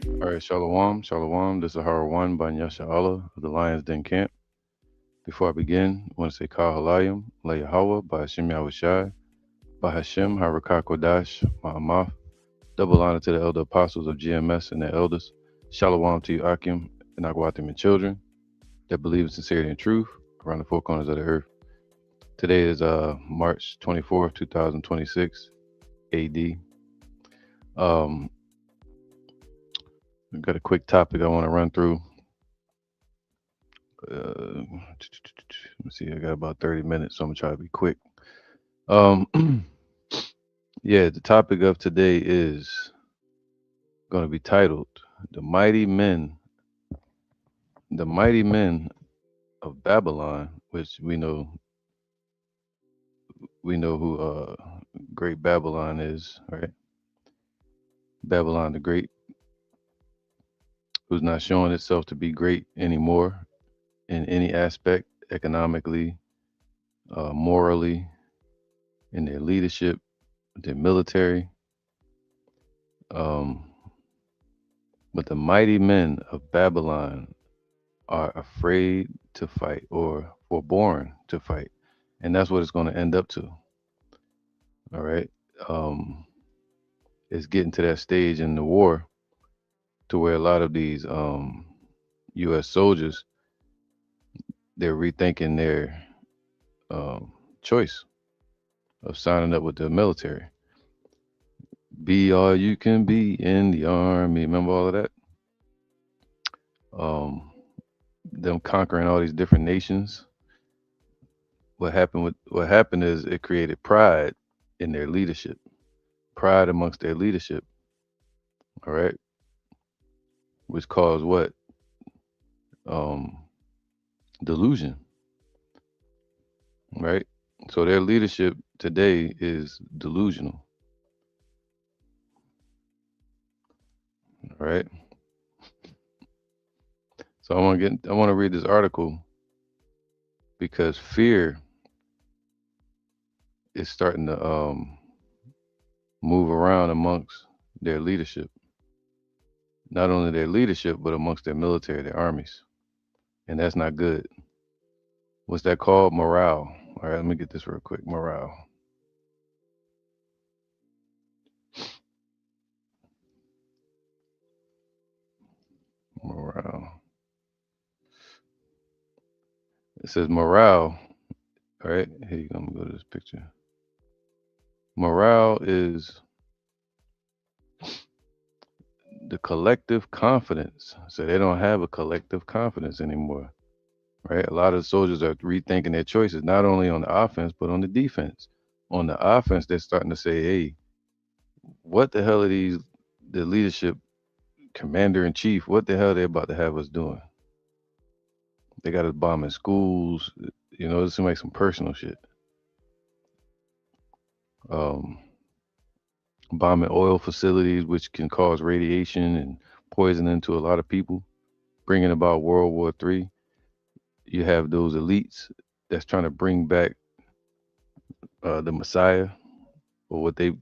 All right, Shalom, Shalom. This is Hara One by Nyasha Allah of the Lions Den Camp. Before I begin, I want to say Kal Halayim, La Yahweh, by Hashem Yahushai, by Hashem Harakah Kodash, Ma'amaf. Double honor to the elder apostles of GMS and their elders. Shalom to you, Akim, and Agwatim and children that believe in sincerity and truth around the four corners of the earth. Today is March 24th, 2026 AD. Um, I've got a quick topic I want to run through. Let's see, I got about 30 minutes, so I'm gonna try to be quick. Um, yeah, the topic of today is going to be titled "The Mighty Men, the Mighty Men of Babylon," which we know who Great Babylon is, right? Babylon the Great, who's not showing itself to be great anymore in any aspect, economically, morally, in their leadership, their military. Um, but the mighty men of Babylon are afraid to fight or forborn to fight. And that's what it's going to end up to. All right. Um, it's getting to that stage in the war to where a lot of these U.S. soldiers, they're rethinking their um, choice of signing up with the military. Be all you can be in the army. Remember all of that? Um, them conquering all these different nations. What happened is it created pride in their leadership, pride amongst their leadership. All right, which caused what? Um, Delusion. Right. So their leadership today is delusional. All right. So I want to read this article because fear is starting to move around amongst their leadership. Not only their leadership, but amongst their military, their armies, and that's not good. What's that called? Morale. All right, let me get this real quick. Morale. Morale. It says morale. All right, here you go. I'm gonna go to this picture. Morale is the collective confidence. So they don't have a collective confidence anymore, right? A lot of soldiers are rethinking their choices, not only on the offense, but on the defense. On the offense, they're starting to say, hey, what the hell are the leadership commander in chief, what the hell are they about to have us doing? They got us bombing schools. This seems like some personal shit. Um, Bombing oil facilities, which can cause radiation and poisoning to a lot of people, bringing about World War III. You have those elites that's trying to bring back the Messiah, or what they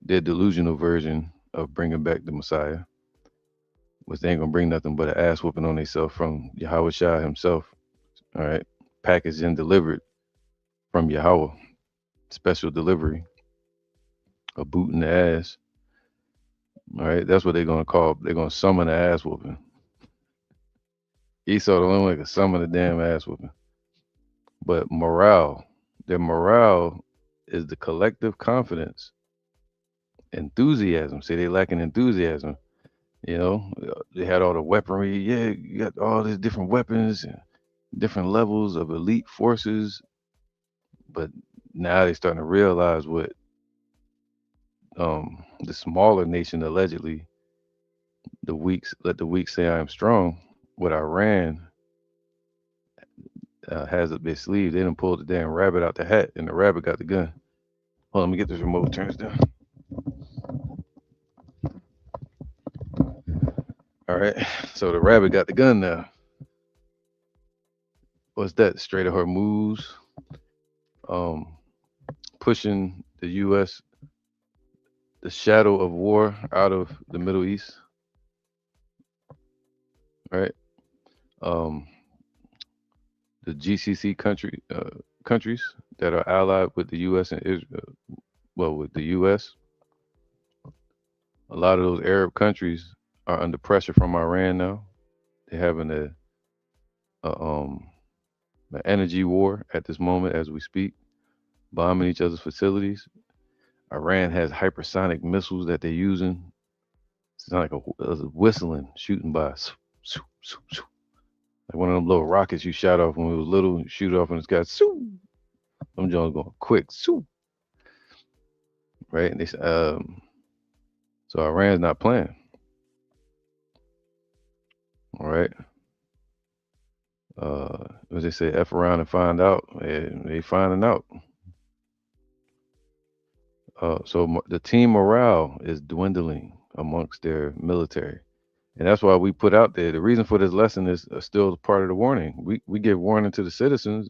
their delusional version of bringing back the Messiah, which they ain't gonna bring nothing but an ass whooping on themselves from Yahweh Shah himself. All right, packaged and delivered from Yahweh, special delivery, a boot in the ass. All right, that's what they're gonna call. They're gonna summon the ass whooping. Esau the only one that can summon the damn ass whooping. But morale, their morale is the collective confidence, enthusiasm. See, they lacking enthusiasm. They had all the weaponry. Yeah, you got all these different weapons and different levels of elite forces. But now they're starting to realize what the smaller nation allegedly, let the weak say I am strong. What Iran has up their sleeve, they done pulled the damn rabbit out the hat, and the rabbit got the gun. Hold on, let me get this remote turns down. All right, so the rabbit got the gun now. What's that? Straight of Hormuz, um, pushing the U.S. the shadow of war out of the Middle East, right? Um, the GCC countries that are allied with the U.S. and Israel, well, with the U.S., a lot of those Arab countries are under pressure from Iran now. They're having a an energy war at this moment as we speak, bombing each other's facilities. Iran has hypersonic missiles that they're using. It's not like a whistling, shooting by. Like one of them little rockets you shot off when we was little, you shoot off in the sky. Them Jones going quick. Right? And so Iran's not playing. All right. As they say, F around and find out. They finding out. So the team morale is dwindling amongst their military. And that's why we put out there. The reason for this lesson is still part of the warning. We give warning to the citizens,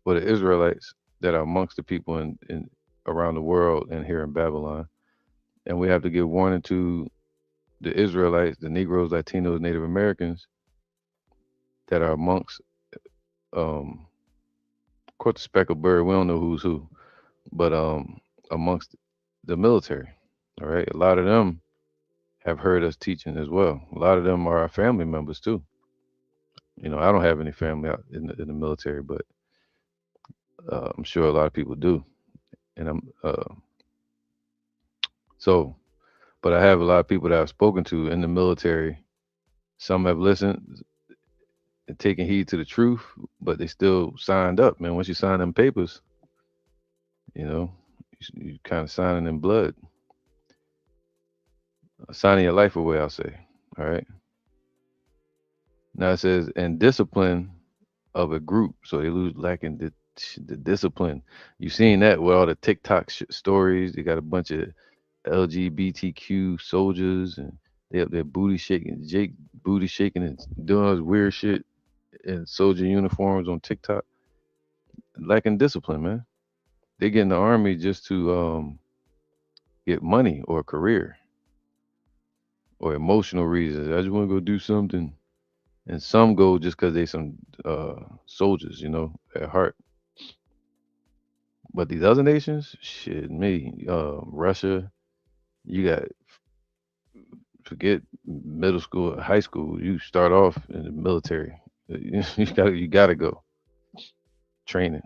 or the Israelites that are amongst the people in around the world and here in Babylon. And we have to give warning to the Israelites, the Negroes, Latinos, Native Americans that are amongst, of course, the speckled bird. We don't know who's who, but amongst the military. All right, a lot of them have heard us teaching as well. A lot of them are our family members too. I don't have any family out in the military, but I'm sure a lot of people do. And so, but I have a lot of people that I've spoken to in the military. Some have listened and taken heed to the truth, but they still signed up. Man, once you sign them papers, you know, you kind of signing in blood, signing your life away. I'll say. All right. Now it says, and discipline of a group, so they lose lacking the discipline. You seen that with all the TikTok stories? They got a bunch of LGBTQ soldiers, and they up there booty shaking, Jake booty shaking and doing all this weird shit in soldier uniforms on TikTok. Lacking discipline, man. They get in the army just to get money or a career or emotional reasons. I just want to go do something. And some go just because they some soldiers, at heart. But these other nations, shit, Russia, you got forget middle school, high school. You start off in the military. You gotta go training.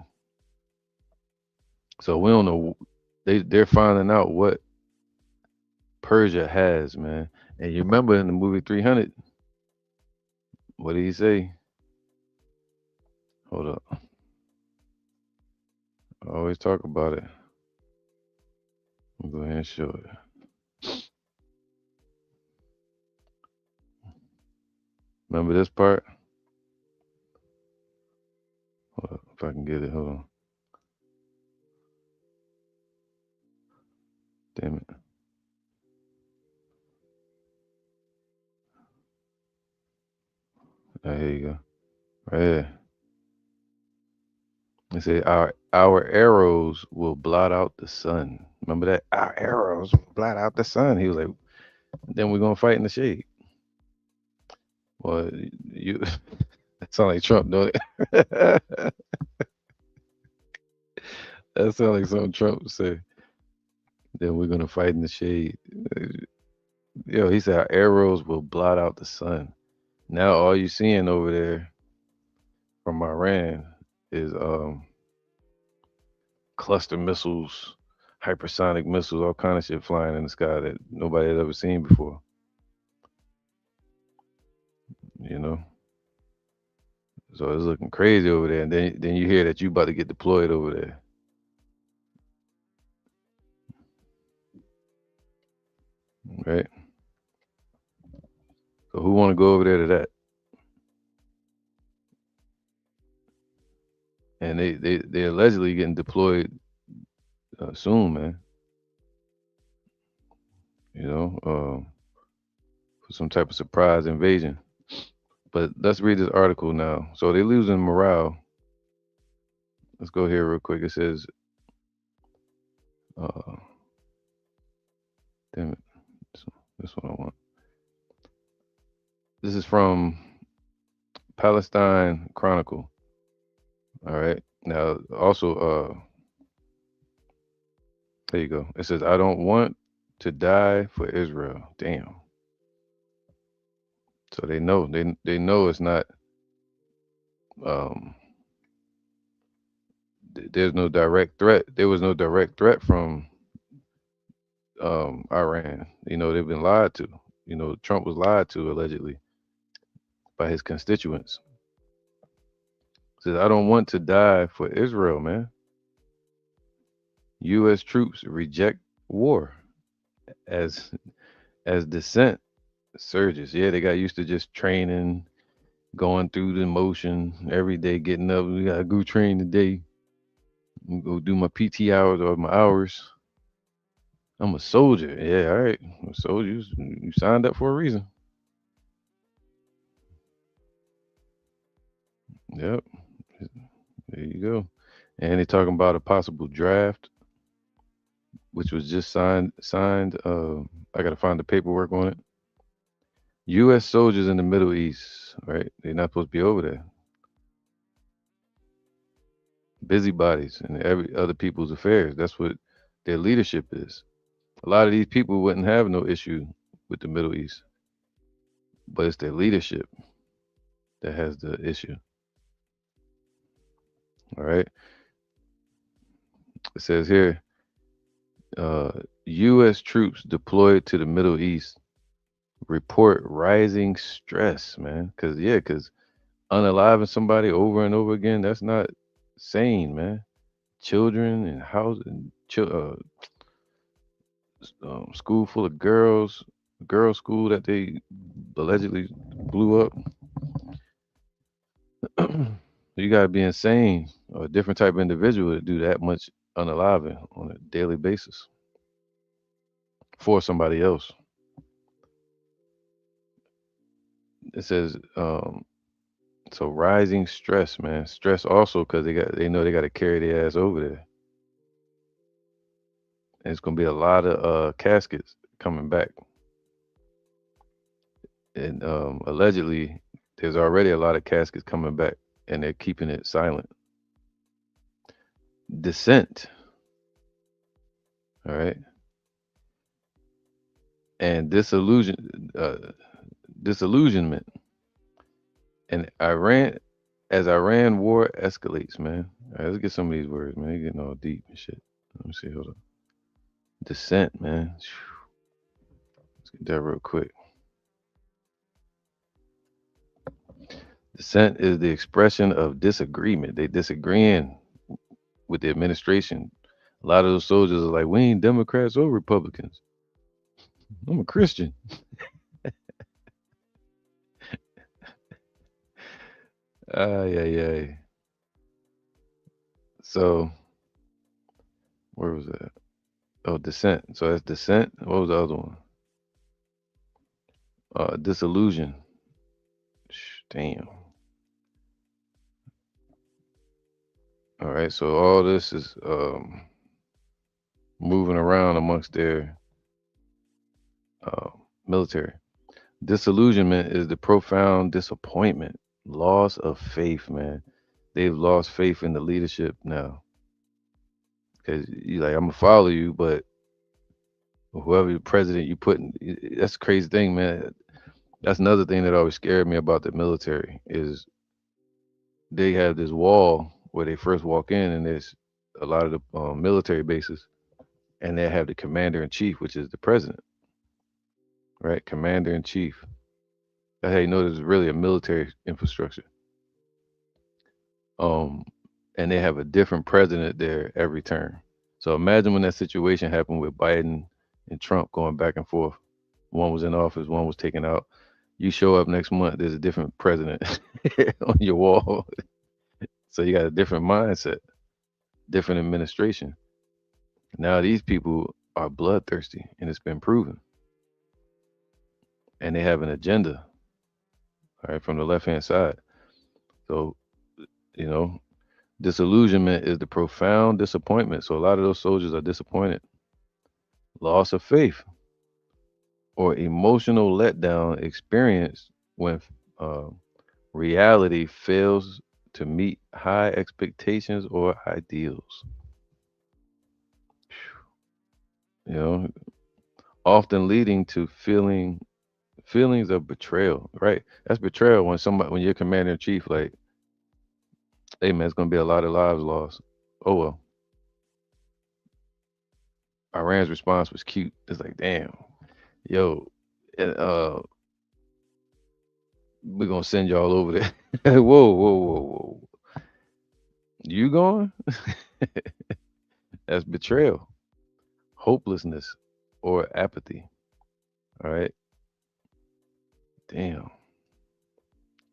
So we don't know. They're finding out what Persia has, man. And you remember in the movie 300, what did he say? Hold up. I always talk about it. I'll go ahead and show it. Remember this part? Hold up, if I can get it. Hold on. Damn it. Here you go. Right here. They say our arrows will blot out the sun. Remember that? Our arrows will blot out the sun. He was like, then we're gonna fight in the shade. Well, you that sound like Trump, don't it? That sounds like something Trump would say. Then we're gonna fight in the shade. Yo, he said our arrows will blot out the sun. Now all you seeing over there from Iran is cluster missiles, hypersonic missiles, all kind of shit flying in the sky that nobody had ever seen before. You know, so it's looking crazy over there, and then you hear that you about to get deployed over there, right? So who want to go over there to that? And they allegedly getting deployed soon, man. For some type of surprise invasion. But let's read this article now. So they're losing morale. Let's go here real quick. It says, uh, Damn it. This one I want. This is from Palestine Chronicle. All right. Now, also, there you go. It says, I don't want to die for Israel. Damn. So they know it's not um there's no direct threat. There was no direct threat from Iran. You know, they've been lied to. You know, Trump was lied to allegedly by his constituents. Says, I don't want to die for Israel, man. US troops reject war as dissent surges. Yeah, they got used to just training, going through the motion every day, getting up. We gotta go train today. Go do my PT hours or my hours. I'm a soldier. Yeah, all right. Soldiers, you signed up for a reason. Yep. There you go. And they're talking about a possible draft, which was just signed. I gotta find the paperwork on it. US soldiers in the Middle East, right? They're not supposed to be over there. Busybodies in every other people's affairs. That's what their leadership is. A lot of these people wouldn't have no issue with the Middle East, but it's their leadership that has the issue. All right. It says here, uh, U.S. troops deployed to the Middle East report rising stress, man. Because unaliving somebody over and over again, that's not sane, man. Children and house and school full of girls school that they allegedly blew up. You gotta be insane or a different type of individual to do that much unaliving on a daily basis for somebody else. It says so rising stress, man. Stress also because they know they got to carry their ass over there, and it's gonna be a lot of caskets coming back. And allegedly, there's already a lot of caskets coming back, and they're keeping it silent. Dissent, all right, and disillusionment, and Iran war escalates, man. All right, let's get some of these words, man. They're getting all deep and shit. Let me see. Hold on. Dissent, man. Let's get that real quick. Dissent is the expression of disagreement. They disagreeing with the administration. A lot of those soldiers are like, we ain't Democrats or Republicans. I'm a Christian. Ay, ay, ay. So, where was that? Oh, dissent. So that's dissent. What was the other one? Disillusion. Damn. All right. So all this is moving around amongst their uh, military. Disillusionment is the profound disappointment, loss of faith, man. They've lost faith in the leadership now. Because you like, I'm gonna follow you, but whoever the president you put in, that's the crazy thing, man. That's another thing that always scared me about the military is they have this wall where they first walk in, and there's a lot of the military bases, and they have the commander in chief, which is the president, right? Commander in chief. That's how you know there's really a military infrastructure. Um, and they have a different president there every term. So imagine when that situation happened with Biden and Trump going back and forth. One was in office, one was taken out. You show up next month, there's a different president on your wall. So you got a different mindset, different administration. Now these people are bloodthirsty, and it's been proven. And they have an agenda, all right, from the left hand side. So, you know, disillusionment is the profound disappointment. So a lot of those soldiers are disappointed, loss of faith. or emotional letdown experienced when uh, reality fails to meet high expectations or ideals. You know, often leading to feelings of betrayal. Right? That's betrayal when somebody when you're commander in chief, like, hey man, it's gonna be a lot of lives lost. Oh well. Iran's response was cute. It's like, damn, yo, and, we're gonna send y'all over there. Whoa, whoa, whoa, whoa. You going? That's betrayal, hopelessness, or apathy. All right. Damn.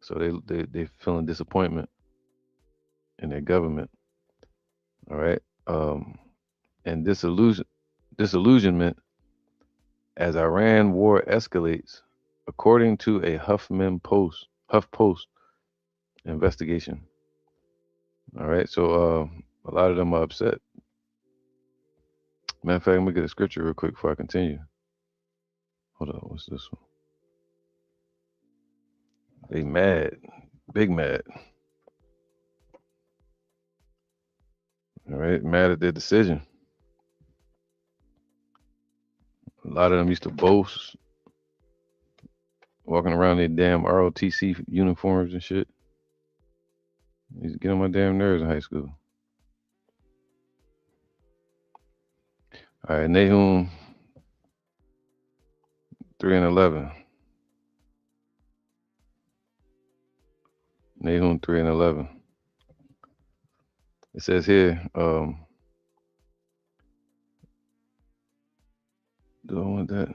So they feeling disappointment in their government. All right. And disillusionment as Iran war escalates, according to a HuffPost investigation. All right. So a lot of them are upset. Matter of fact, let me get a scripture real quick before I continue. Hold on. What's this one? They mad, big mad. All right, mad at their decision. A lot of them used to boast, walking around in damn ROTC uniforms and shit. Used to get on my damn nerves in high school. All right, Nahum 3:11. Nahum 3:11. It says here, do I want that?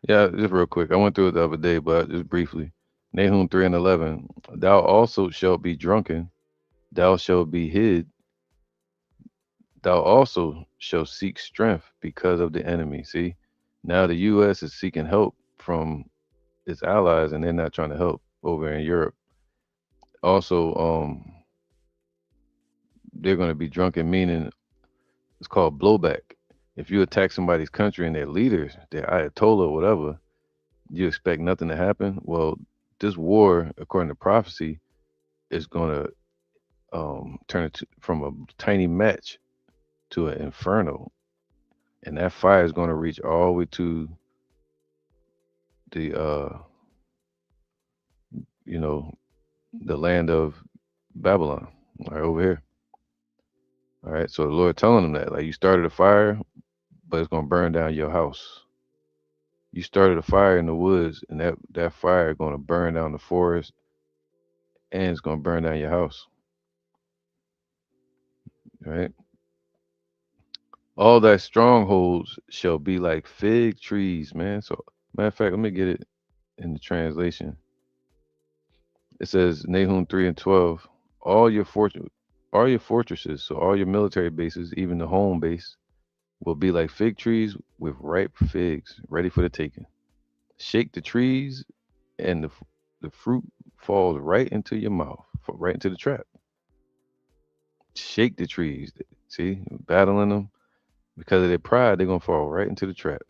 Yeah, just real quick. I went through it the other day, but just briefly. Nahum 3:11. Thou also shalt be drunken, thou shalt be hid, thou also shalt seek strength because of the enemy. See, now the U.S. is seeking help from its allies, and they're not trying to help over in Europe. Also, they're going to be drunken, meaning it's called blowback. If you attack somebody's country and their leaders, their ayatollah or whatever, you expect nothing to happen. Well, this war, according to prophecy, is going to turn it from a tiny match to an inferno, and that fire is going to reach all the way to the you know, the land of Babylon, right over here. All right, so the Lord telling them that, like, you started a fire, but it's gonna burn down your house. You started a fire in the woods, and that fire is gonna burn down the forest, and it's gonna burn down your house. Right? All thy strongholds shall be like fig trees, man. So, matter of fact, let me get it in the translation. It says Nahum 3:12. All your all your fortresses, so all your military bases, even the home base, will be like fig trees with ripe figs ready for the taking. Shake the trees, and the fruit falls right into your mouth, right into the trap. Shake the trees. See, battling them because of their pride, they're gonna fall right into the trap.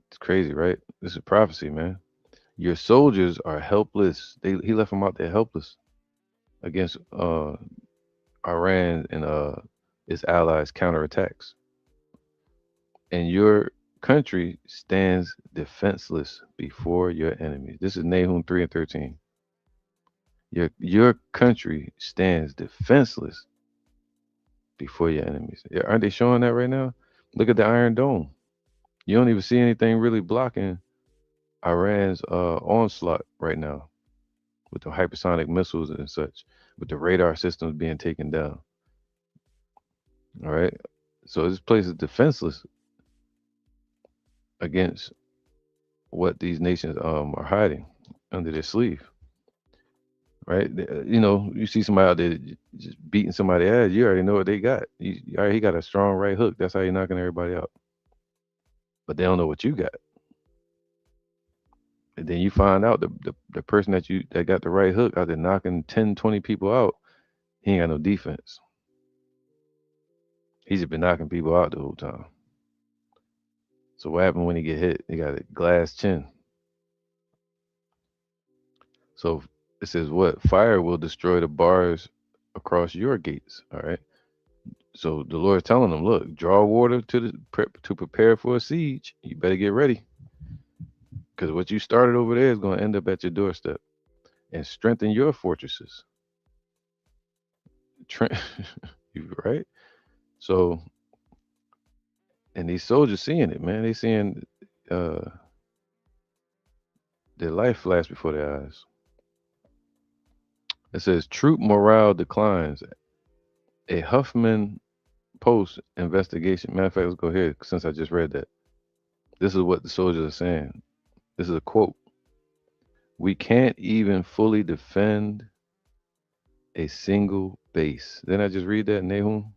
It's crazy, right? This is prophecy, man. Your soldiers are helpless. He left them out there helpless against Iran and its allies' counterattacks. And your country stands defenseless before your enemies. This is Nahum 3:13. Your country stands defenseless before your enemies. Yeah, aren't they showing that right now? Look at the Iron Dome. You don't even see anything really blocking Iran's onslaught right now with the hypersonic missiles and such, with the radar systems being taken down. All right. So this place is defenseless against what these nations are hiding under their sleeve. Right? You know, you see somebody out there just beating somebody ass, you already know what they got. You already he got a strong right hook. That's how you're knocking everybody out. But they don't know what you got. And then you find out the person that got the right hook out there knocking 10, 20 people out, he ain't got no defense. He's just been knocking people out the whole time. So what happened when he get hit? He got a glass chin. So it says what? Fire will destroy the bars across your gates. All right. So the Lord's telling them, look, draw water to prepare for a siege. You better get ready, because what you started over there is going to end up at your doorstep. And strengthen your fortresses. You right? So, and these soldiers seeing it, man. They seeing uh, their life flash before their eyes. It says troop morale declines. A Huffman Post investigation. Matter of fact, let's go here since I just read that. This is what the soldiers are saying. This is a quote. We can't even fully defend a single base. Didn't I just read that, Nahum?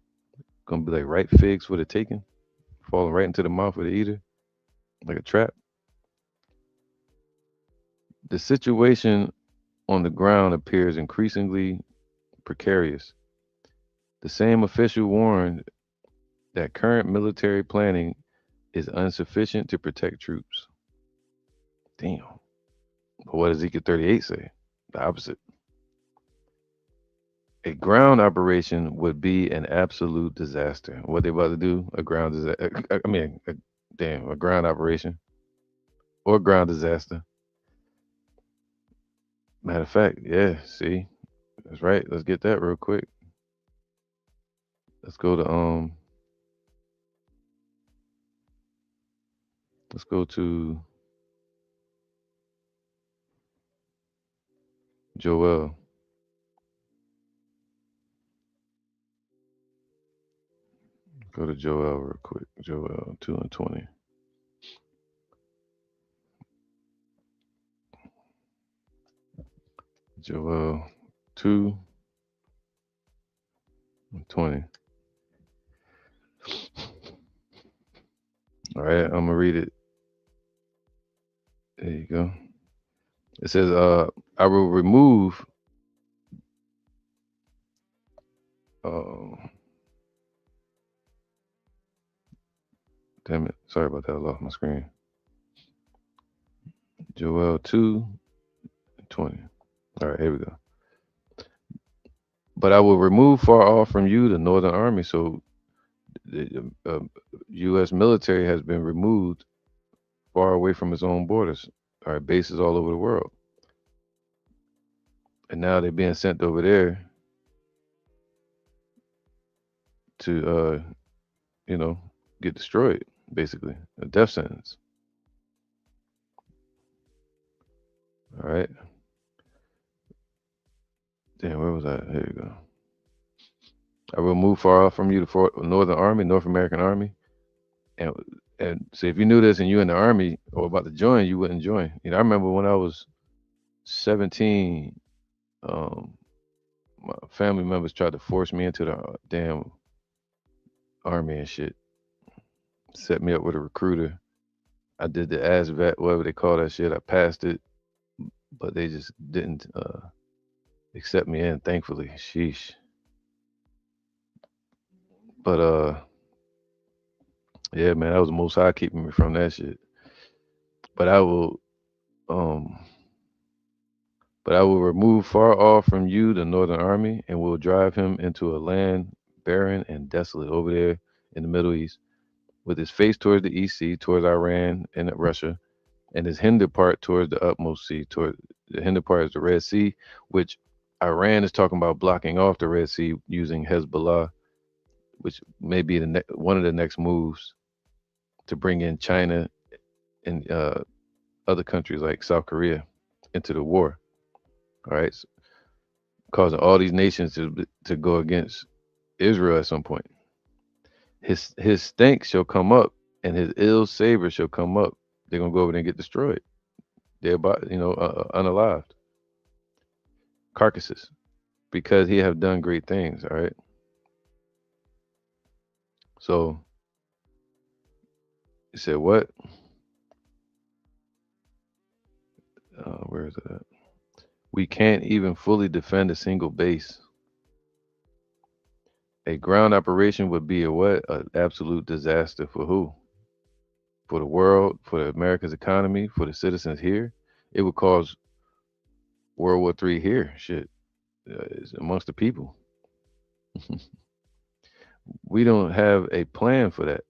Gonna be like ripe figs for the taking, falling right into the mouth of the eater, like a trap. The situation on the ground appears increasingly precarious. The same official warned that current military planning is insufficient to protect troops. Damn. But what does Ezekiel 38 say? The opposite. A ground operation would be an absolute disaster. What they about to do? A ground disaster. A ground operation or ground disaster. Matter of fact, yeah. See, that's right. Let's get that real quick. Let's go to Let's go to Joel. Go to Joel real quick. Joel 2:20. Joel 2:20. All right, I'm gonna read it. There you go. It says, I will remove uh damn it. Sorry about that. I lost my screen. Joel 2:20. All right, here we go. But I will remove far off from you the northern army. So the U.S. military has been removed far away from its own borders. All right, bases all over the world. And now they're being sent over there to, you know, get destroyed, basically, a death sentence. All right. Damn, where was I? Here you go. I will move far off from you the Northern Army, North American Army, and so if you knew this and you in the Army or about to join, you wouldn't join. You know, I remember when I was 17, um, my family members tried to force me into the damn Army and shit. Set me up with a recruiter. I did the ASVAT, whatever they call that shit. I passed it, but they just didn't accept me in. Thankfully, sheesh. But yeah, man, that was the Most High keeping me from that shit. But I will, um, but I will remove far off from you the northern army, and will drive him into a land barren and desolate over there in the Middle East, with his face towards the East Sea, towards Iran and Russia, and his hinder part towards the utmost sea. Toward the hinder part is the Red Sea, which Iran is talking about blocking off the Red Sea using Hezbollah, which may be one of the next moves to bring in China and other countries like South Korea into the war. All right, so causing all these nations to go against Israel at some point. His stink shall come up, and his ill savor shall come up. They're gonna go over there and get destroyed. They're about, unalived carcasses, because he have done great things. All right. So he said, what? Where is it at? We can't even fully defend a single base. A ground operation would be a what? An absolute disaster for who? for the world, for America's economy, for the citizens here. It would cause World War III here. Shit, it's amongst the people. We don't have a plan for that.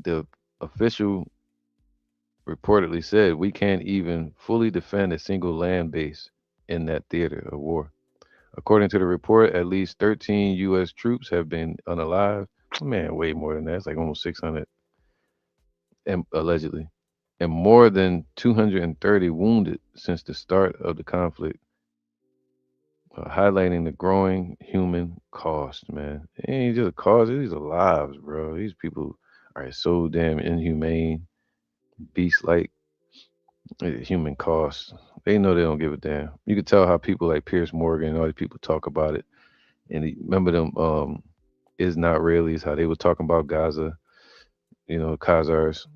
The official reportedly said we can't even fully defend a single land base in that theater of war. According to the report, at least 13 U.S. troops have been unalived. Man, way more than that. It's like almost 600, allegedly, and more than 230 wounded since the start of the conflict, highlighting the growing human cost, man. It ain't just a cost, these are lives, bro. These people are so damn inhumane, beast like, human cost. They know they don't give a damn. You can tell how people like Pierce Morgan and all these people talk about it. And remember them is not reallys, how they were talking about Gaza, Khazars.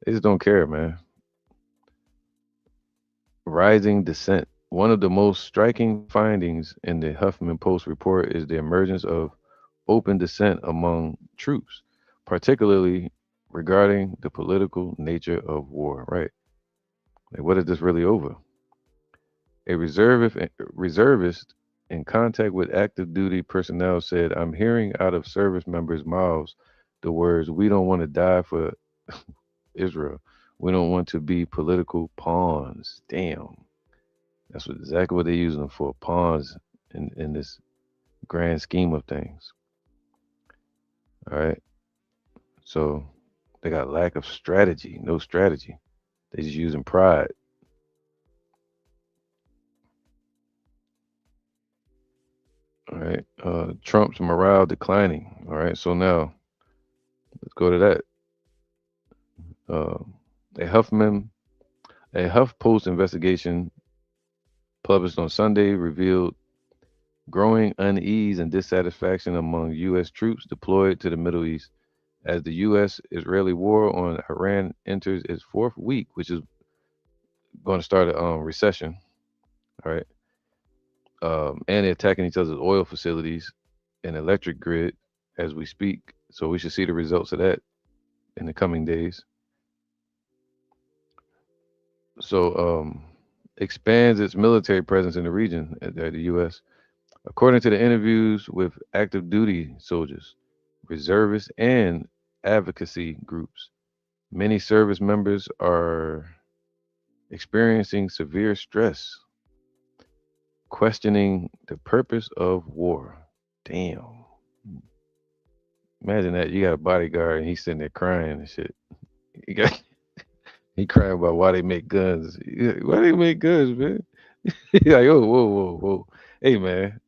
They just don't care, man. Rising dissent. One of the most striking findings in the Huffman Post report is the emergence of open dissent among troops, particularly regarding the political nature of war, right? Like, what is this really over? A reservist in contact with active duty personnel said, I'm hearing out of service members' mouths the words, we don't want to die for Israel. We don't want to be political pawns. Damn. That's exactly what they're using them for, pawns in this grand scheme of things. All right. So they got lack of strategy, no strategy. They just using pride. All right. Trump's morale declining. All right. So now let's go to that. Uh, a Huffman, a HuffPost investigation published on Sunday revealed growing unease and dissatisfaction among U.S. troops deployed to the Middle East as the U.S.-Israeli war on Iran enters its fourth week, which is going to start a recession. All right. And they're attacking each other's oil facilities and electric grid as we speak. So we should see the results of that in the coming days. So expands its military presence in the region at the U.S. According to the interviews with active duty soldiers, reservists, and advocacy groups, many service members are experiencing severe stress, questioning the purpose of war. Damn. Imagine that you got a bodyguard and he's sitting there crying and shit. He got he crying about why they make guns. Why they make guns, man? He's like, oh, whoa, whoa, whoa. Hey, man,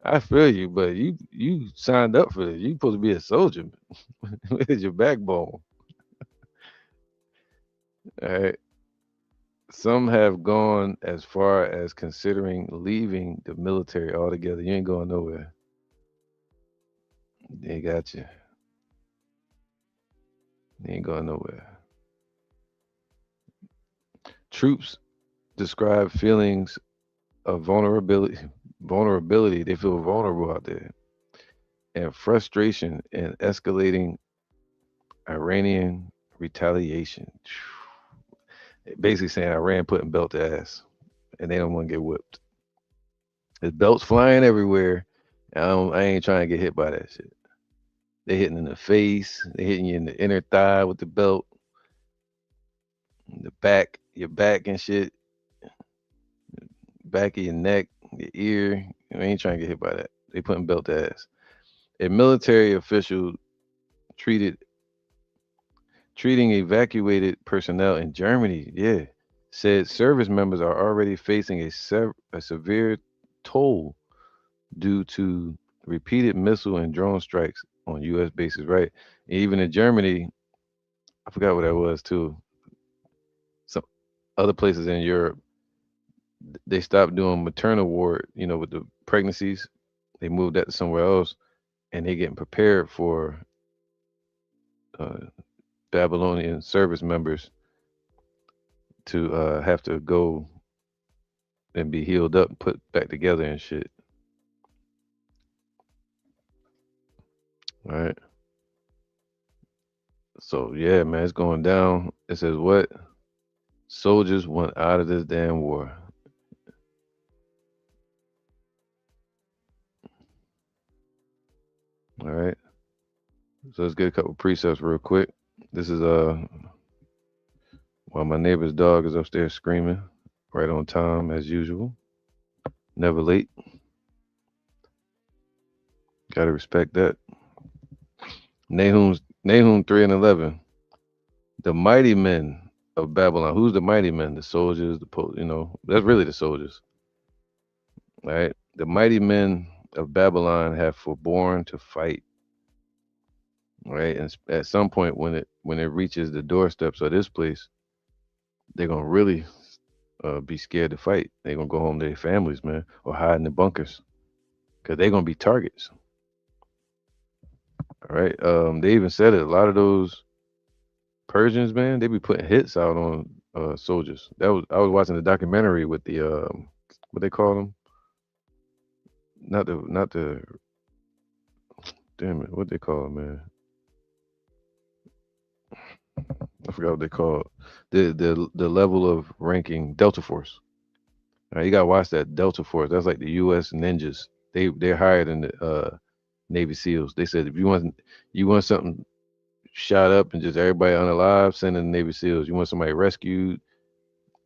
I feel you, but you signed up for this. You supposed to be a soldier. Where's your backbone? All right. Some have gone as far as considering leaving the military altogether. You ain't going nowhere. They got you. You ain't going nowhere. Troops describe feelings of vulnerability. They feel vulnerable out there, and frustration and escalating Iranian retaliation. Basically saying Iran putting belt to ass, and they don't want to get whipped. There's belts flying everywhere. I ain't trying to get hit by that shit. They hitting in the face. They hitting you in the inner thigh with the belt, the back, your back and shit, back of your neck, your ear. I ain't trying to get hit by that. They putting belt to ass. A military official treated treating evacuated personnel in Germany, yeah, said service members are already facing a severe toll due to repeated missile and drone strikes on U.S. bases, right? And even in Germany, I forgot what that was too. Some other places in Europe, they stopped doing maternal ward, with the pregnancies. They moved that to somewhere else, and they getting prepared for uh, Babylonian service members to have to go and be healed up and put back together and shit. All right. So yeah, man, it's going down. It says what? Soldiers want out of this damn war. All right. So let's get a couple precepts real quick. This is while my neighbor's dog is upstairs screaming, right on time as usual. Never late. Gotta respect that. Nahum 3:11. The mighty men of Babylon. Who's the mighty men? The soldiers, that's really the soldiers. All right. The mighty men of Babylon have forborne to fight. Right. And at some point when it reaches the doorsteps of this place, they're gonna really be scared to fight. They're gonna go home to their families, man, or hide in the bunkers. Cause they're gonna be targets. All right. They even said it. A lot of those Persians, man, they be putting hits out on soldiers. I was watching the documentary with the what they call them? Not the damn it, what they call it, man. I forgot what they call it. The level of ranking Delta Force. All right, you gotta watch that Delta Force. That's like the U.S. ninjas. They're higher than the Navy SEALs. They said if you want something shot up and just everybody unalive, send in the Navy SEALs. You want somebody rescued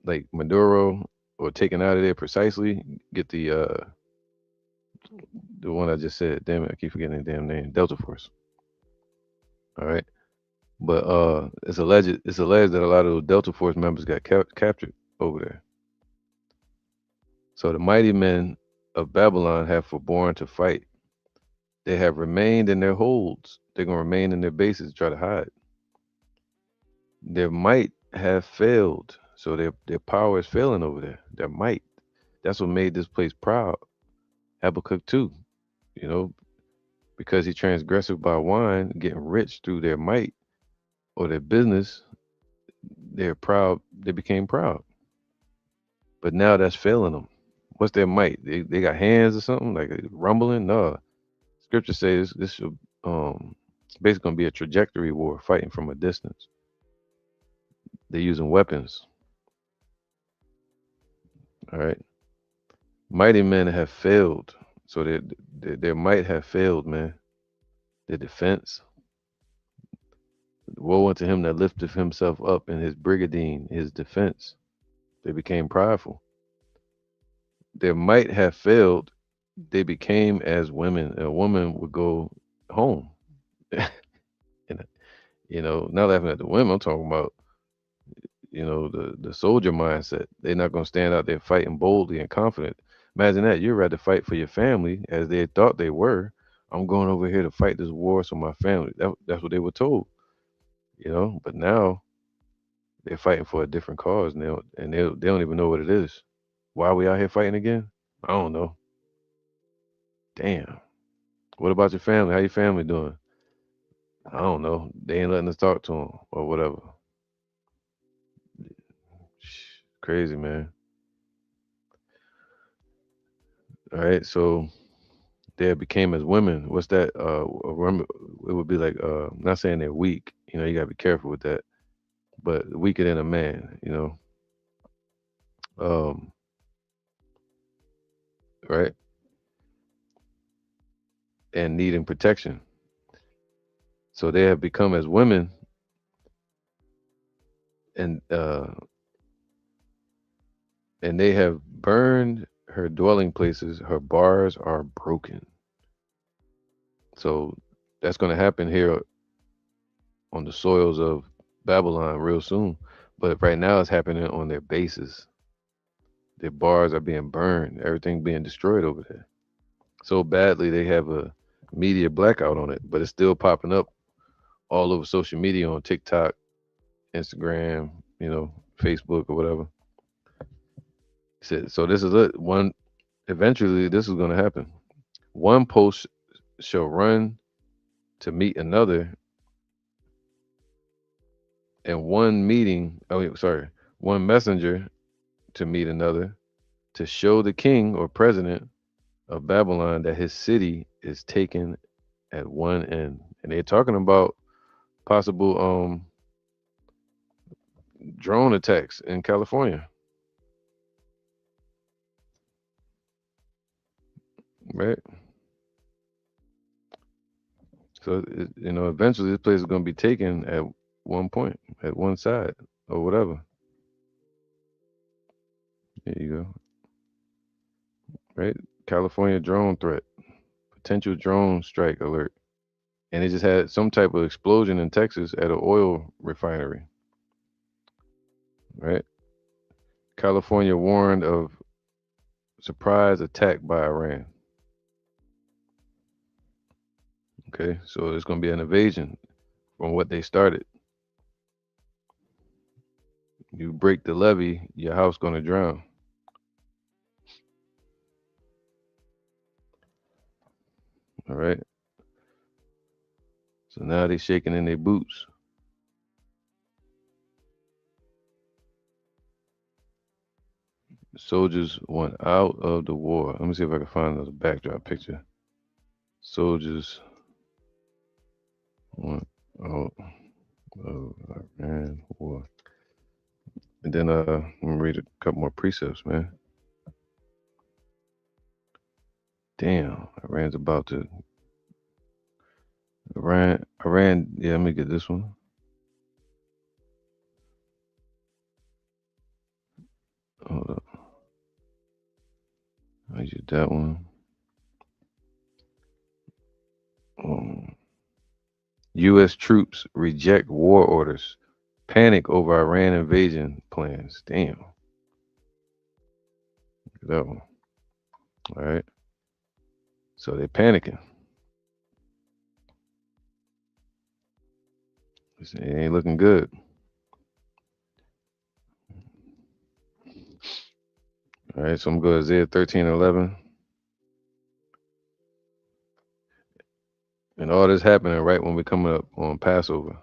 like Maduro or taken out of there precisely, get the one I just said. Damn it, I keep forgetting the damn name. Delta Force. All right. But it's alleged that a lot of those Delta Force members got captured over there. So the mighty men of Babylon have forborne to fight. They have remained in their holds. They're gonna remain in their bases to try to hide. Their might have failed. So their power is failing over there. Their might. That's what made this place proud. Habakkuk 2, you know, because he transgressed by wine, getting rich through their might or their business, they're proud. They became proud. But now that's failing them. What's their might? They got hands or something like rumbling? No. Scripture says this should basically gonna be a trajectory war, fighting from a distance. They're using weapons. All right. Mighty men have failed. So their might have failed, man. Their defense. Woe unto him that lifteth himself up in his brigadine, his defense. They became prideful. Their might have failed. They became as women. A woman would go home. And not laughing at the women. I'm talking about, the soldier mindset. They're not going to stand out there fighting boldly and confident. Imagine that. You'd rather fight for your family as they thought they were. I'm going over here to fight this war so my family. That's what they were told, But now they're fighting for a different cause, and they don't even know what it is. Why are we out here fighting again? I don't know. Damn. What about your family? How your family doing? I don't know. They ain't letting us talk to them or whatever. Crazy, man. All right, so they became as women. What's that? Remember, it would be like, not saying they're weak. You gotta be careful with that. But weaker than a man. Um, right, and needing protection. So they have become as women, and they have burned her dwelling places. Her bars are broken. So that's going to happen here on the soils of Babylon real soon. But right now it's happening on their bases. Their bars are being burned, everything being destroyed over there. So badly they have a media blackout on it, but it's still popping up all over social media on TikTok, Instagram, Facebook or whatever. So this is it. Eventually this is going to happen. One post shall run to meet another, and one messenger to meet another, to show the king or president of Babylon that his city is taken at one end. And they're talking about possible drone attacks in California, right? So eventually this place is going to be taken at one point, at one side, or whatever. There you go, right? California drone threat, potential drone strike alert, and it just had some type of explosion in Texas at an oil refinery, right? California warned of surprise attack by Iran. Okay, so it's going to be an invasion from what they started. You break the levee, your house going to drown. All right. So now they shaking in their boots. Soldiers want out of the war. Let me see if I can find another backdrop picture. Soldiers want out of Iran war. And then let me read a couple more precepts, man. Damn, Iran's about to Iran. Yeah, let me get this one. Hold up. I get that one. U.S. troops reject war orders. Panic over Iran invasion plans. Damn. Look at that one. All right. So they're panicking. It ain't looking good. All right. So I'm going to Isaiah 13:11. And all this happening right when we're coming up on Passover.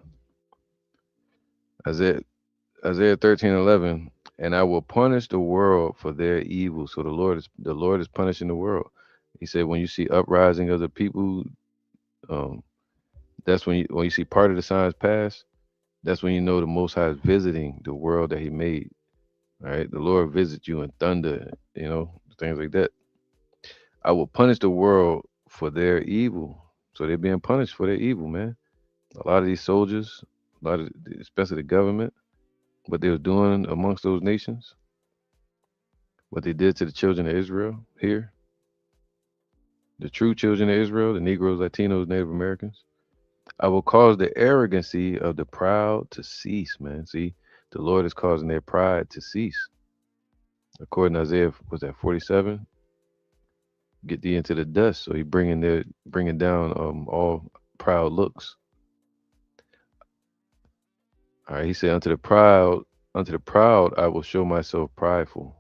Isaiah Isaiah 13:11. And I will punish the world for their evil. So the Lord is punishing the world. He said, when you see uprising of the people, um, that's when you see part of the signs pass. That's when you know the Most High is visiting the world that He made. All right, the Lord visits you in thunder, things like that. I will punish the world for their evil. So they're being punished for their evil, man. A lot of these soldiers, especially the government, what they were doing amongst those nations, what they did to the children of Israel here, the true children of Israel, the Negroes, Latinos, Native Americans. I will cause the arrogancy of the proud to cease, man. See, the Lord is causing their pride to cease. According to Isaiah, was that 47? Get thee into the dust. So he bringing down all proud looks. All right, he said, unto the proud, I will show myself prideful.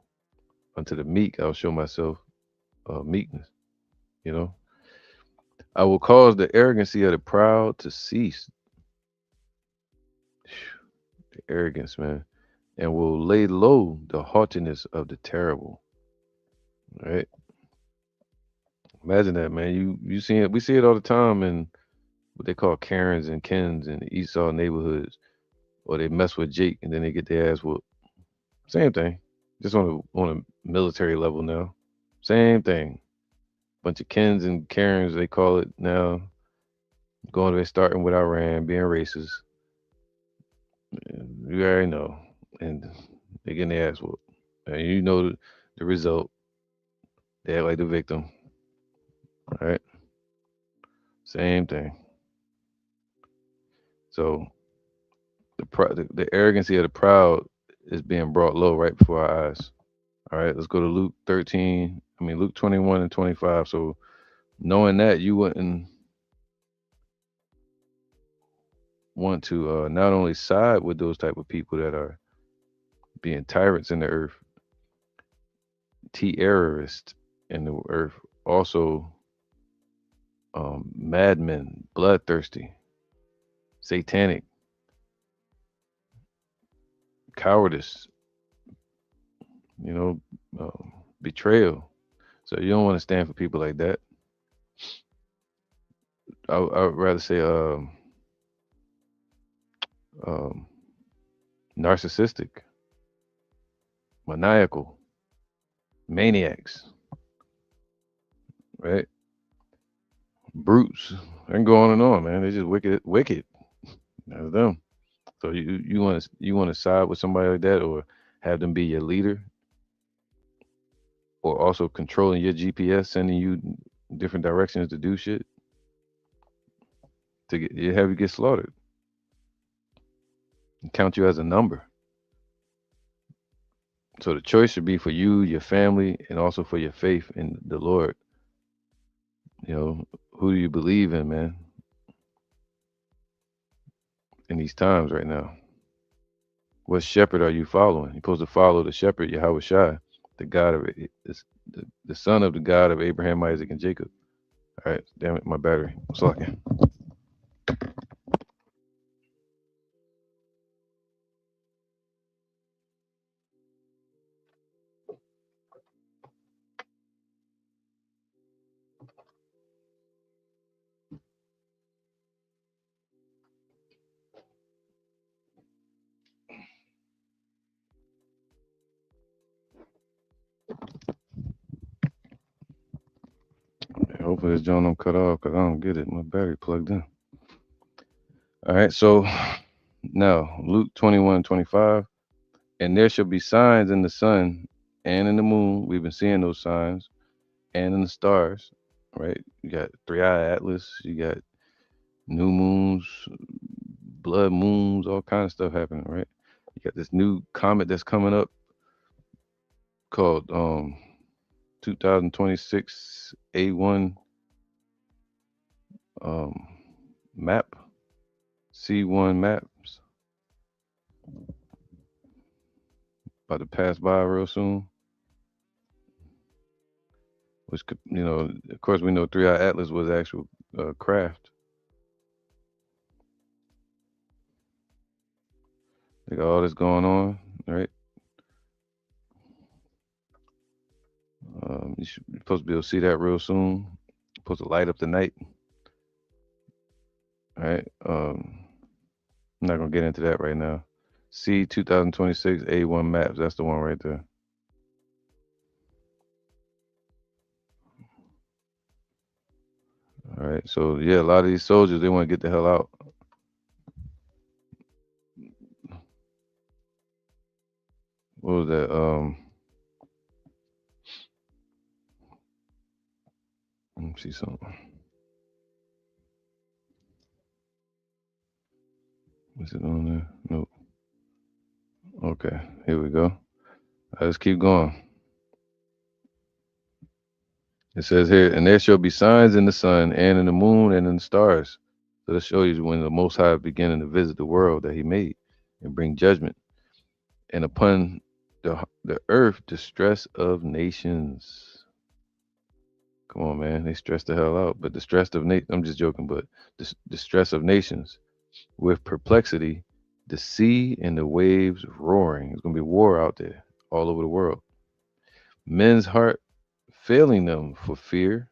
Unto the meek, I'll show myself meekness. You know, I will cause the arrogancy of the proud to cease. The arrogance, man, and will lay low the haughtiness of the terrible. All right, imagine that, man. You see it. We see it all the time in what they call Karens and Kens in the Esau neighborhoods, or they mess with Jake and then they get their ass whooped. Same thing, just on a military level now. Same thing. Bunch of Kens and Karens, they call it now. Going there, starting with Iran, being racist. You already know, and they getting their ass whooped. And you know the result. They act like the victim. All right, same thing. So the arrogancy of the proud is being brought low right before our eyes. All right, let's go to Luke 13. I mean Luke 21 and 25. So knowing that, you wouldn't want to not only side with those type of people that are being tyrants in the earth, terrorists in the earth, also madmen, bloodthirsty, satanic, cowardice, you know, betrayal. So you don't want to stand for people like that. I would rather say um, narcissistic, maniacal, maniacs, right? Brutes. And go on and on, man. They're just wicked, wicked. That's them. So you want to side with somebody like that, or have them be your leader, or also controlling your GPS, sending you different directions to do shit to have you get slaughtered, and count you as a number. So the choice should be for you, your family, and also for your faith in the Lord. You know, who do you believe in, man, in these times right now? What shepherd are you following? You're supposed to follow the shepherd, Yahweh Shai, the God of the son of the God of Abraham, Isaac, and Jacob. All right, damn it, my battery. It's locking. Hopefully this joint don't cut off because I don't get it. My battery plugged in. All right, so now Luke 21:25, and there shall be signs in the sun and in the moon. We've been seeing those signs, and in the stars, right? You got three-eye atlas, you got new moons, blood moons, all kind of stuff happening, right? You got this new comet that's coming up called 2026 A1 um map C1 maps about to pass by real soon. Which could, of course, we know Three Eye Atlas was actual craft. They got all this going on, right? You're supposed to be able to see that real soon. Supposed to light up the night, right? I'm not gonna get into that right now. See 2026 A1 maps. That's the one right there. All right. So yeah, a lot of these soldiers they want to get the hell out. What was that? Let me see something. Is it on there? Nope. Okay, here we go. Let's keep going. It says here, and there shall be signs in the sun and in the moon and in the stars. So to show you when the Most High is beginning to visit the world that He made and bring judgment. And upon the earth, distress of nations. Come on, man. They stress the hell out. But the stress of I'm just joking, but the distress of nations with perplexity, the sea and the waves roaring. It's going to be war out there all over the world. Men's heart failing them for fear.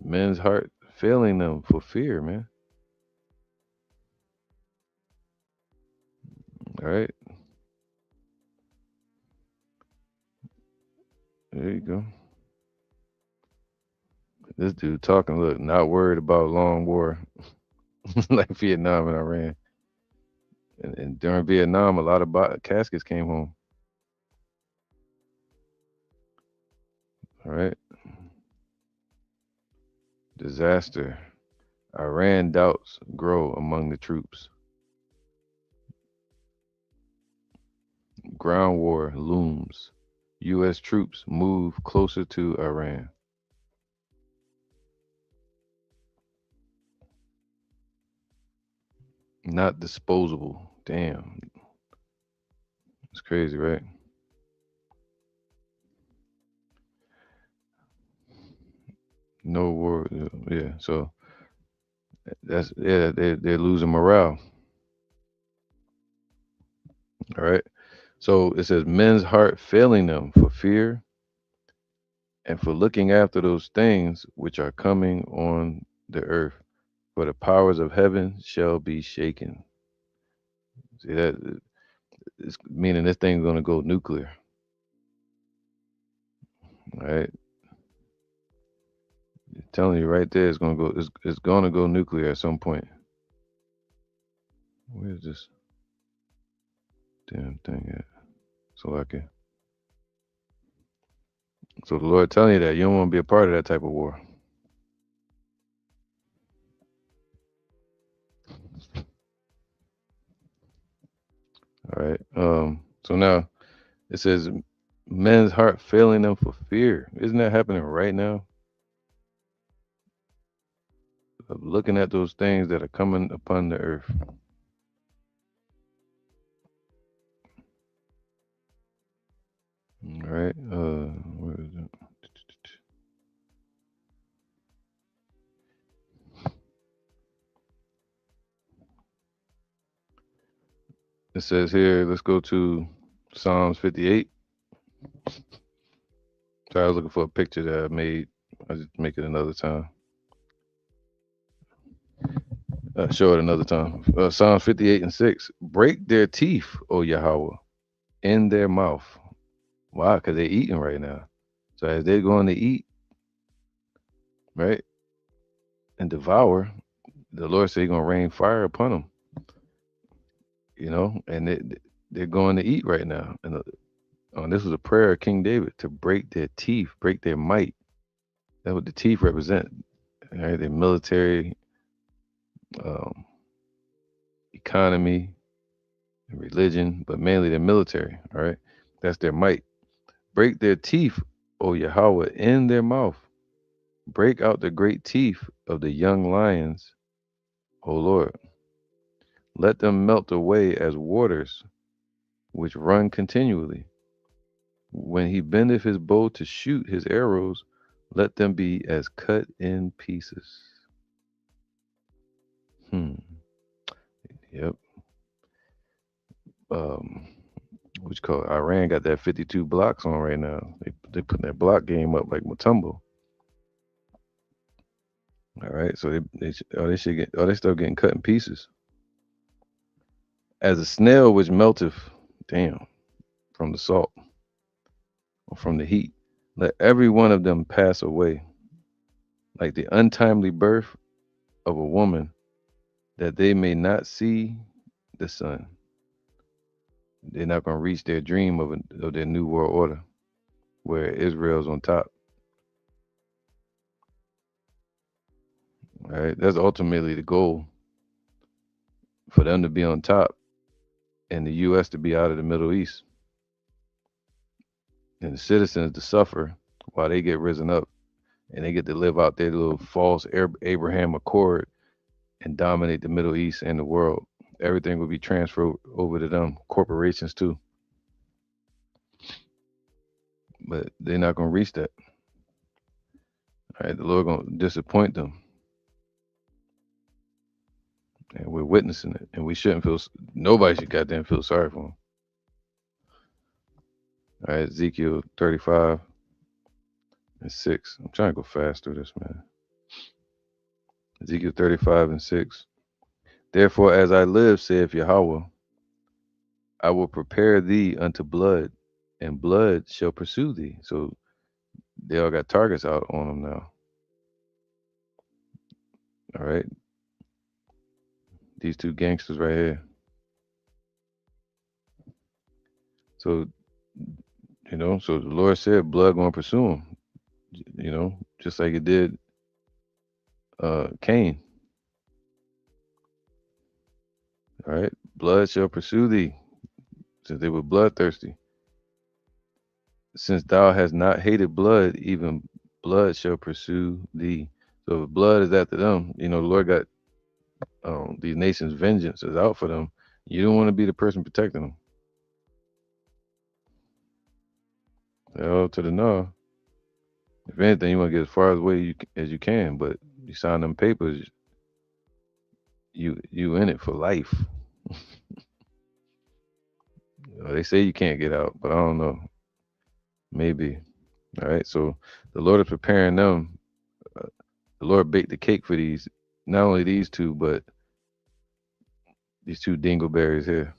Men's heart failing them for fear, man. All right. There you go. This dude talking, look, not worried about long war like Vietnam and Iran. And during Vietnam, a lot of caskets came home. All right. Disaster. Iran doubts grow among the troops. Ground war looms. U.S. troops move closer to Iran. Not disposable. Damn. It's crazy, right? No war. Yeah. So they're losing morale. All right. So it says men's heart failing them for fear and for looking after those things which are coming on the earth. For the powers of heaven shall be shaken. See that? It's meaning this thing's gonna go nuclear. Right? Telling you right there, it's gonna go. It's gonna go nuclear at some point. Where's this damn thing at? So I can. So the Lord telling you that you don't want to be a part of that type of war. All right. So now it says men's heart failing them for fear. Isn't that happening right now? Of looking at those things that are coming upon the earth. All right. Where is it? It says here, let's go to Psalms 58. So I was looking for a picture that I made. I'll just make it another time. Show it another time. Psalms 58 and 6. Break their teeth, O Yahweh, in their mouth. Why? Because they're eating right now. So as they're going to eat, right, and devour, the Lord said He's going to rain fire upon them. And they're going to eat right now. And this was a prayer of King David to break their teeth, break their might. That's what the teeth represent. Right? Their military, um, economy, and religion, but mainly their military. All right, that's their might. Break their teeth, O Yahweh, in their mouth. Break out the great teeth of the young lions, O Lord. Let them melt away as waters which run continually. When he bendeth his bow to shoot his arrows, let them be as cut in pieces. Hmm. Yep. Um, what you call it? Iran got that 52 blocks on right now. They putting that block game up like Mutombo. All right, so they should get they still getting cut in pieces. As a snail which melteth, damn, from the salt or from the heat, let every one of them pass away, like the untimely birth of a woman, that they may not see the sun. They're not going to reach their dream of their new world order, where Israel's on top. Right, that's ultimately the goal, for them to be on top and the U.S. to be out of the Middle East, and the citizens to suffer while they get risen up and they get to live out their little false Abraham Accord and dominate the Middle East and the world. Everything will be transferred over to them, corporations too. But they're not going to reach that. All right, the Lord going to disappoint them. And we're witnessing it. And we shouldn't nobody should goddamn feel sorry for them. All right, Ezekiel 35 and 6. I'm trying to go fast through this, man. Ezekiel 35 and 6. Therefore, as I live, saith Yahweh, I will prepare thee unto blood, and blood shall pursue thee. So they all got targets out on them now. All right. These two gangsters right here. So, so the Lord said blood gonna pursue them, just like it did Cain. All right. Blood shall pursue thee, since they were bloodthirsty. Since thou hast not hated blood, even blood shall pursue thee. So if blood is after them, the Lord got these nations' vengeance is out for them. You don't want to be the person protecting them. Hell to the no. If anything, you want to get as far away as you can, but you sign them papers, you in it for life. They say you can't get out, but I don't know. Maybe. All right. So the Lord is preparing them. The Lord baked the cake for these not only these two, but these two dingleberries here,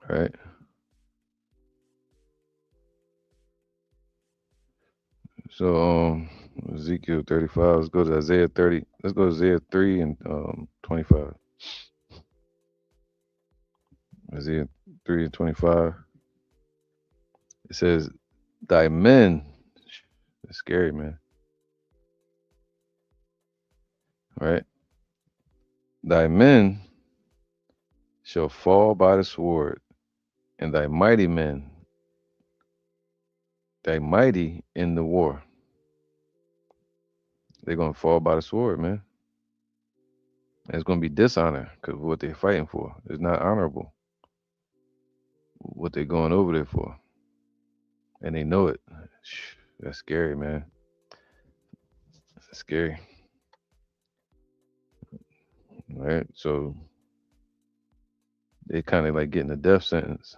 right? So Ezekiel 35. Let's go to Isaiah 30. Let's go to Isaiah 3 and 25. Isaiah 3 and 25. It says, "Thy men," that's scary, man. Right? "Thy men shall fall by the sword, and thy mighty men, thy mighty in the war." They're gonna fall by the sword, man. And it's gonna be dishonor because what they're fighting for is not honorable. What they're going over there for, and they know it. That's scary, man. That's scary. Right? So they kind of like getting a death sentence.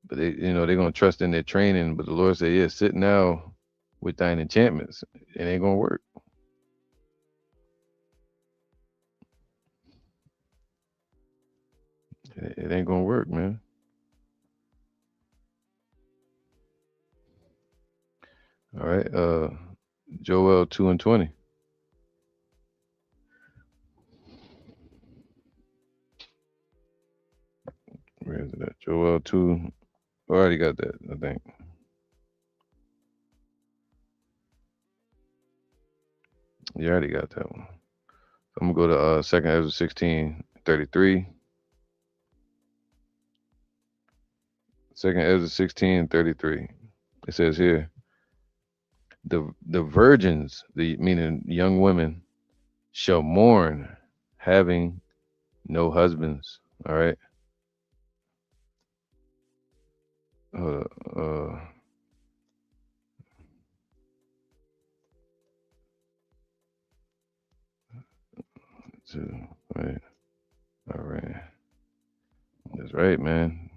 But they, they're gonna trust in their training. But the Lord said, "Yeah, sit now with thine enchantments. It ain't gonna work. It ain't gonna work, man." All right. Joel 2 and 20. Where is it at? Joel 2. I already got that, I think. You already got that one. I'm gonna go to Second Ezra 16:33. Second Ezra 16:33. It says here, the virgins, the meaning young women, shall mourn, having no husbands. All right. Uh, uh, two, right. All right. That's right, man.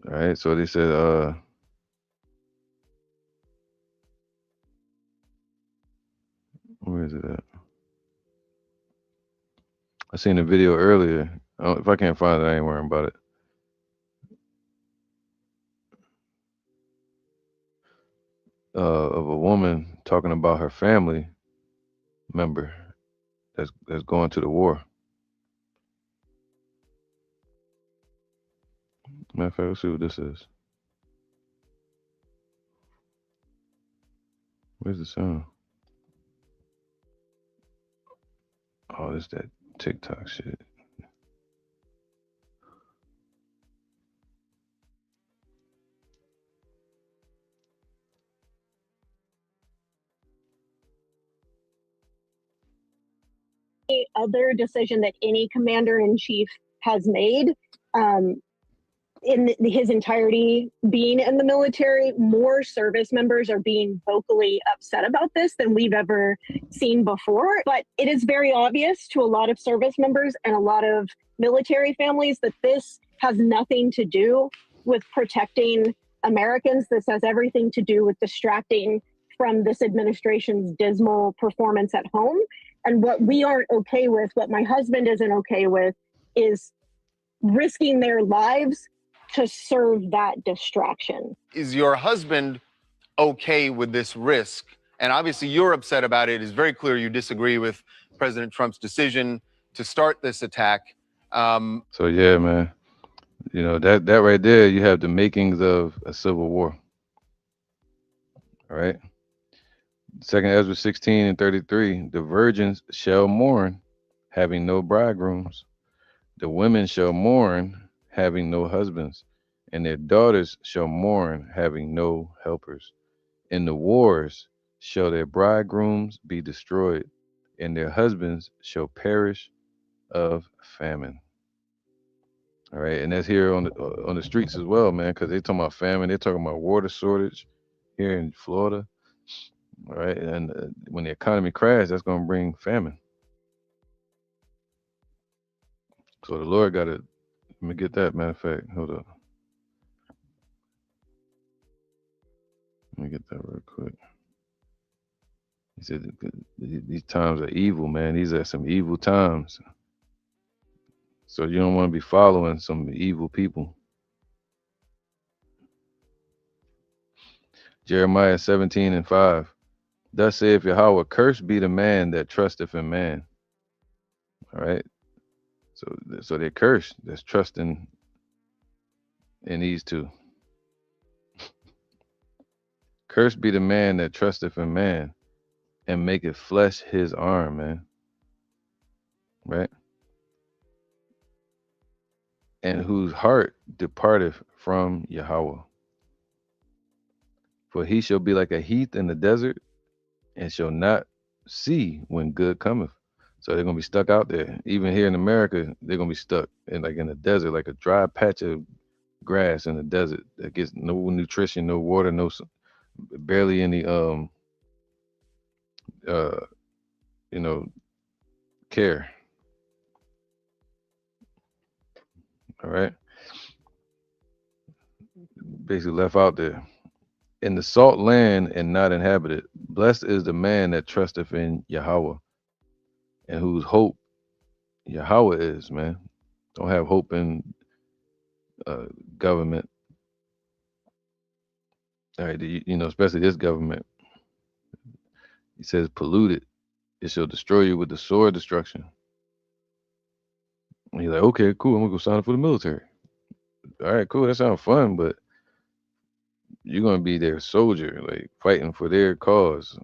All right. So they said, where is it at? I seen a video earlier. If I can't find it, I ain't worrying about it. Of a woman talking about her family member that's going to the war. Matter of fact, let's see what this is. Where's the sound? Oh, it's that TikTok shit. Other decision that any commander in chief has made in his entirety being in the military, more service members are being vocally upset about this than we've ever seen before. But it is very obvious to a lot of service members and a lot of military families that this has nothing to do with protecting Americans. This has everything to do with distracting from this administration's dismal performance at home. And what we aren't okay with, what my husband isn't okay with, is risking their lives to serve that distraction. Is your husband okay with this risk? And obviously you're upset about it. It's very clear you disagree with President Trump's decision to start this attack. So yeah, man. That right there, you have the makings of a civil war. All right. Second Ezra 16:33. The virgins shall mourn, having no bridegrooms. The women shall mourn, having no husbands, and their daughters shall mourn, having no helpers. In the wars shall their bridegrooms be destroyed, and their husbands shall perish of famine. All right, and that's here on the streets as well, man, because they talking about famine. They're talking about water shortage here in Florida. All right, and when the economy crashes, that's going to bring famine. So the Lord got to let me get that. Matter of fact, hold up. Let me get that real quick. He said these times are evil, man. These are some evil times. So you don't want to be following some evil people. Jeremiah 17:5. Thus saith Yahweh, cursed be the man that trusteth in man. All right. So they're cursed. That's trusting in these two. Cursed be the man that trusteth in man and maketh flesh his arm, man. Right? And whose heart departeth from Yahweh. For he shall be like a heath in the desert and shall not see when good cometh. So they're gonna be stuck out there. Even here in America, they're gonna be stuck in the desert, like a dry patch of grass in the desert that gets no nutrition, no water, barely any uh you know care. All right. Basically left out there. In the salt land and not inhabited. Blessed is the man that trusteth in Yahweh and whose hope Yahweh is, man. Don't have hope in government. All right, especially this government. He says, polluted. It shall destroy you with the sword destruction. And he's like, okay, cool. I'm gonna go sign up for the military. All right, cool. That sounds fun, but you're gonna be their soldier, like fighting for their cause,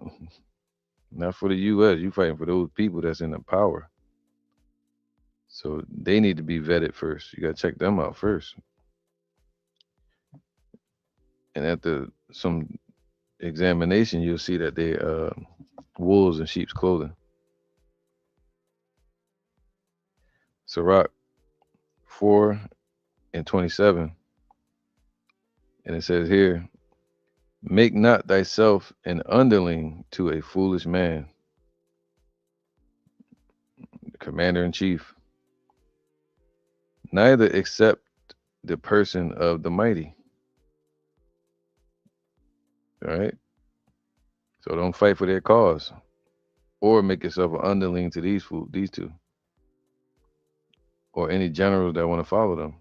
not for the U.S. You fighting for those people that's in the power. So they need to be vetted first. You gotta check them out first. And after some examination, you'll see that they wolves in sheep's clothing. Sirach 4:27. And it says here, make not thyself an underling to a foolish man. The commander in chief. Neither accept the person of the mighty. All right. So don't fight for their cause or make yourself an underling to these two, or any generals that want to follow them.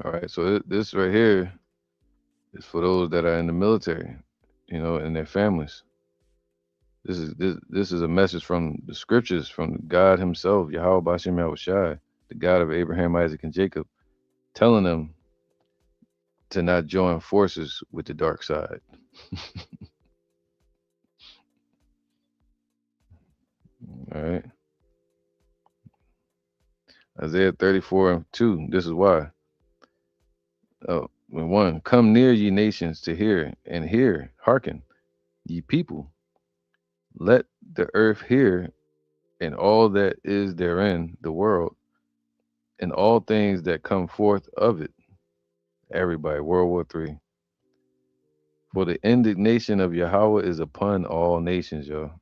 All right. So this right here is for those that are in the military, and their families. This is a message from the scriptures, from God himself, Yahweh Bashem Yahushai, the God of Abraham, Isaac, and Jacob, telling them to not join forces with the dark side. All right. Isaiah 34:2. This is why. When 1, come near ye nations to hear, and hear, hearken, ye people. Let the earth hear, and all that is therein, the world, and all things that come forth of it. Everybody, World War III. For the indignation of Yahweh is upon all nations, y'all.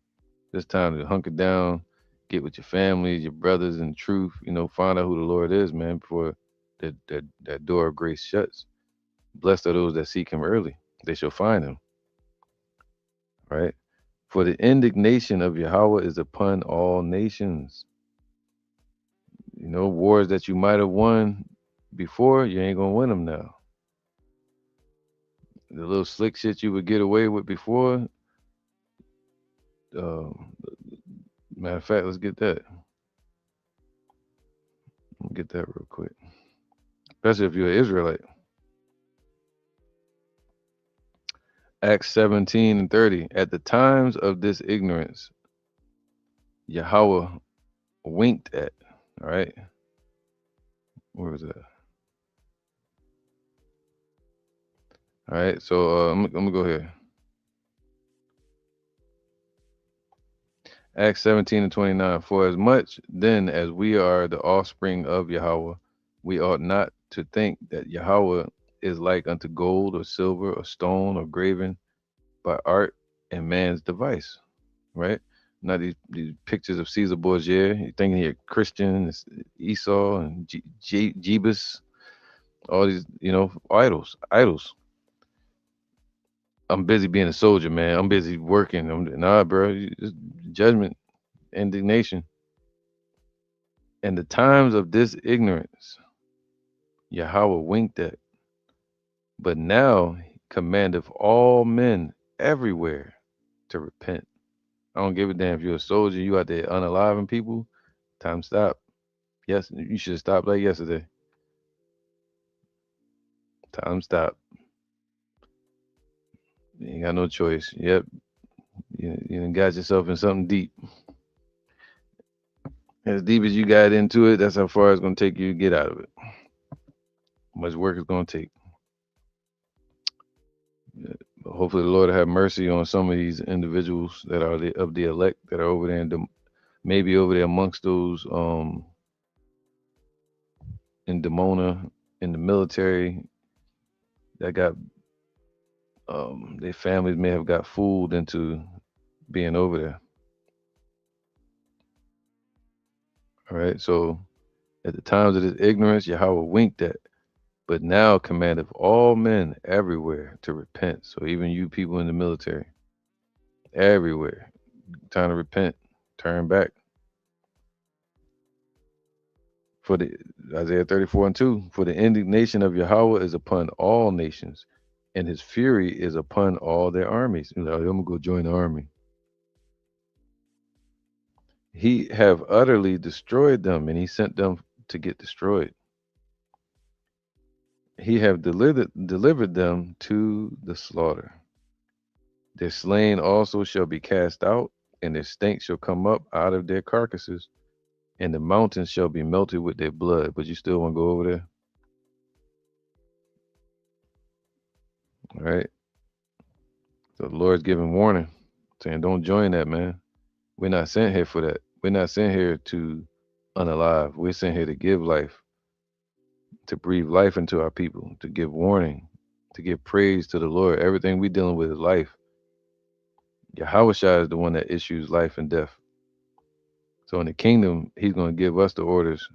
It's time to hunker down, get with your families, your brothers in truth, find out who the Lord is, man, before that door of grace shuts. Blessed are those that seek him early. They shall find him. Right? For the indignation of Yahweh is upon all nations. Wars that you might have won before, you ain't gonna win them now. The little slick shit you would get away with before. Matter of fact, let's get that. Get that real quick. Especially if you're an Israelite. Acts 17:30. At the times of this ignorance, Yahweh winked at. All right. Where was that? All right. So I'm gonna go here. Acts 17:29. For as much then as we are the offspring of Yahweh, we ought not to think that Yahweh is like unto gold or silver or stone or graven by art and man's device, right? Not these pictures of Caesar Borgia. You're thinking here Christian, Esau, and Jebus, All these, idols. I'm busy being a soldier, man. I'm busy working. Nah, bro. Just judgment, indignation. In the times of this ignorance, Yahweh winked at, but now he commandeth all men everywhere to repent. I don't give a damn if you're a soldier, you out there unaliving people. Time stop. Yes, you should have stopped like yesterday. Time stop. You ain't got no choice. Yep, you done got yourself in something deep. As deep as you got into it, that's how far it's gonna take you to get out of it. How much work it's gonna take. Yeah, but hopefully the Lord will have mercy on some of these individuals that are of the elect that are over there and maybe over there amongst those in Demona in the military that got their families may have got fooled into being over there. All right. So at the times of this ignorance, Yahweh winked at, but now commandeth all men everywhere to repent. So even you people in the military, everywhere, time to repent, turn back. For the Isaiah 34:2, for the indignation of Yahweh is upon all nations, and his fury is upon all their armies. You're like, I'm gonna go join the army. He have utterly destroyed them, and he sent them to get destroyed. He have delivered them to the slaughter. Their slain also shall be cast out, and their stank shall come up out of their carcasses, and the mountains shall be melted with their blood. But you still want to go over there? All right. So the Lord's giving warning, saying, don't join that, man. We're not sent here for that. We're not sent here to unalive. We're sent here to give life, to breathe life into our people, to give warning, to give praise to the Lord. Everything we're dealing with is life. Yahweh Shai is the one that issues life and death. So in the kingdom, he's going to give us the orders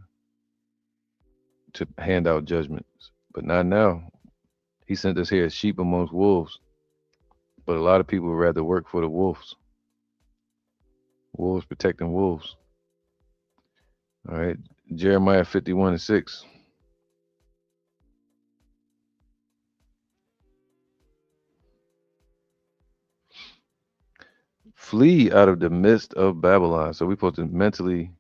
to hand out judgments. But not now. He sent us here as sheep amongst wolves. But a lot of people would rather work for the wolves. Wolves protecting wolves. All right. Jeremiah 51:6. Flee out of the midst of Babylon. So we're supposed to mentally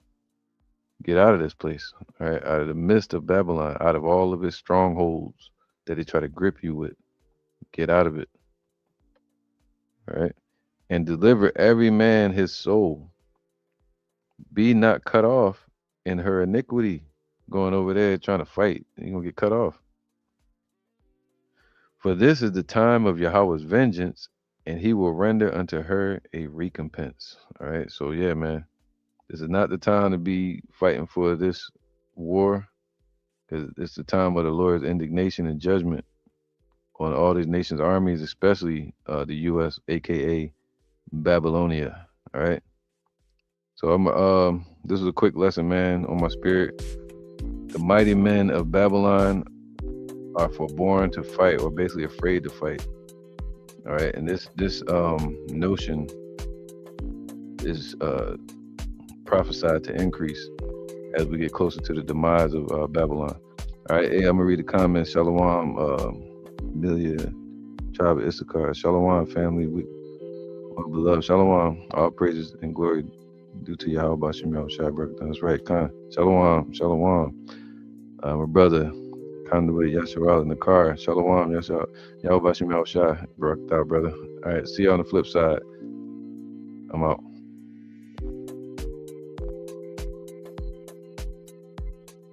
get out of this place, all right? Out of the midst of Babylon, out of all of its strongholds that they try to grip you with. Get out of it, all right? And deliver every man his soul. Be not cut off in her iniquity. Going over there trying to fight, you're going to get cut off. For this is the time of Yahweh's vengeance, and he will render unto her a recompense. All right. So yeah, man, this is not the time to be fighting for this war, because it's the time of the Lord's indignation and judgment on all these nations' armies, especially the U.S., aka Babylonia. All right. So I'm this is a quick lesson, man, on my spirit. The mighty men of Babylon are forborn to fight, or basically afraid to fight. All right, and this notion is prophesied to increase as we get closer to the demise of Babylon. All right, hey, I'm gonna read the comments. Shalom, Amelia, tribe of Issachar, Shalom, family, we beloved. Shalom, all praises and glory due to Yahweh Bashem Yahushua. That's right, Khan. Shalom, shalom. My brother, Conduit Yashar in the car. Shalom, Yahweh Bashem Yahushua. Brother. All right, see you on the flip side. I'm out.